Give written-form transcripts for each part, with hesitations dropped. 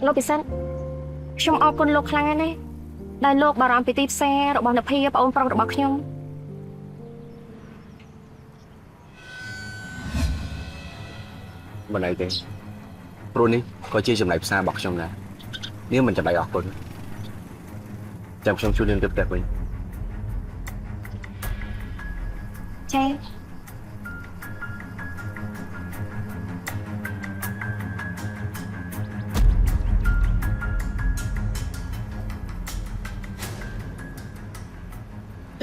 លោកពិសិដ្ឋខ្ញុំអរគុណលោកខ្លាំងណាស់ដែលលោកបារម្ភពីទីផ្សាររបស់នភីប្អូនប្រុសរបស់ខ្ញុំមិនអីទេព្រោះនេះក៏ជាចំណែកផ្សាររបស់ខ្ញុំដែរនាងមិនចាំបាច់អរគុណចាំខ្ញុំជួយនាងទៅផ្ទះវិញចា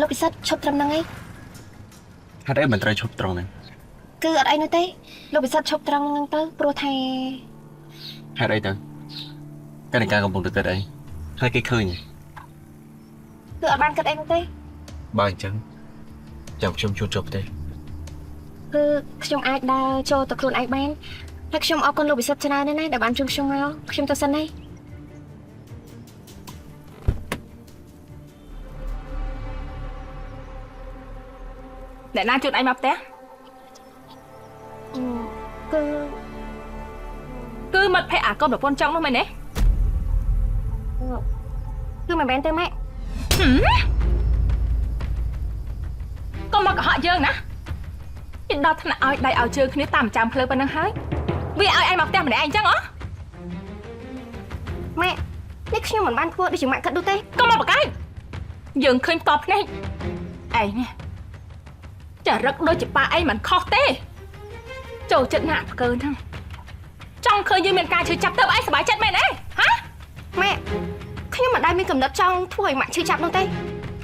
លោកពិសិដ្ឋឈប់ត្រឹមហ្នឹងឯងហេតុអីមិនត្រូវឈប់ត្រង់ហ្នឹងគឺអត់អីនោះទេលោកពិសិដ្ឋឈប់ត្រឹមហ្នឹងទៅព្រោះថាហេតុអីទៅកាលនេះការកំពុងទៅគិតអីហើយគេឃើញគឺអត់បានគិតអីនោះទេបើអញ្ចឹងចាំខ្ញុំជួបចុះផ្ទះគឺខ្ញុំអាចដើរចូលទៅខ្លួនឯងបានហើយខ្ញុំអរគុណលោកពិសិដ្ឋច្រើនណាស់ដែលបានជួយខ្ញុំមកខ្ញុំទៅសិនណាអ្នកណាជួបឯងមកផ្ទះគឺមិត្តភក្តិអាកូនប្រពន្ធចង់នោះមែនទេគឺមិនមែនទេម៉ែកុំមកកុហកយើងណាពីដល់ថ្នាក់ឲ្យដៃឲ្យជើងគ្នាតាមចាំផ្លូវប៉ុណ្ណឹងហើយវាឲ្យឯងមកផ្ទះម្នាក់ឯងអញ្ចឹងហ៎ម៉ែនេះខ្ញុំមិនបានធ្វើដូចជាម៉ាក់គិតនោះទេកុំមកបកកាយយើងឃើញផ្ទាល់ភ្នែកឯងនេះចារឹកដូចជាប៉ាឯងមិនខុសទេចូលចិត្តណាស់ផ្កើហ្នឹងចង់ឃើញយើងមានការឈឺចាប់ទៅឯងសប្បាយចិត្តមែនទេហ៎ម៉ែខ្ញុំមិនដែលមានកំណត់ចង់ធ្វើឲ្យម៉ាក់ឈឺចាប់នោះទេ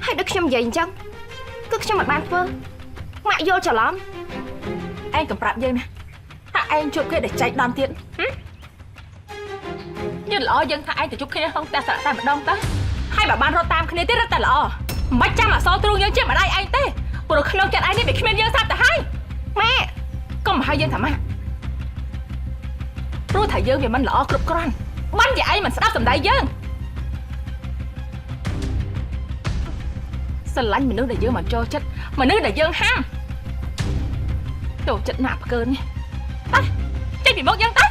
ហើយដូចខ្ញុំនិយាយអញ្ចឹងគឺខ្ញុំមិនបានធ្វើម៉ាក់យល់ច្រឡំឯងកំប្រាប់យើងណាថាឯងជួបគេដែលចែកដំទៀតយើងល្អយើងថាឯងទៅជួបគ្នាក្នុងផ្ទះស្រៈតែម្ដងទៅហើយបើបានរត់តាមគ្នាទៀតរត់តែល្អមិនបាច់ចាំអសរទ្រូងយើងជាម្ដាយឯងទេព្រោះក្នុងចិត្តឯងនេះវាគ្មានយើងស្រាប់ទៅហើយម៉ែកុំឲ្យយើងថាម៉ាក់ព្រោះថាយើងវាមិនល្អគ្រប់គ្រាន់បានជាឯងមិនស្ដាប់សម្ដីយើងស្រឡាញ់មនុស្សដែលយើងមិនចូលចិត្តមនុស្សដែលយើងហាមចូលចិត្តណាក់ផ្កើនេះទៅចេញពីមុខយើងទៅ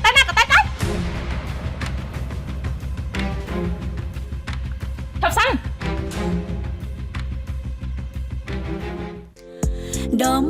តែណាក៏ទៅឈប់សិនដក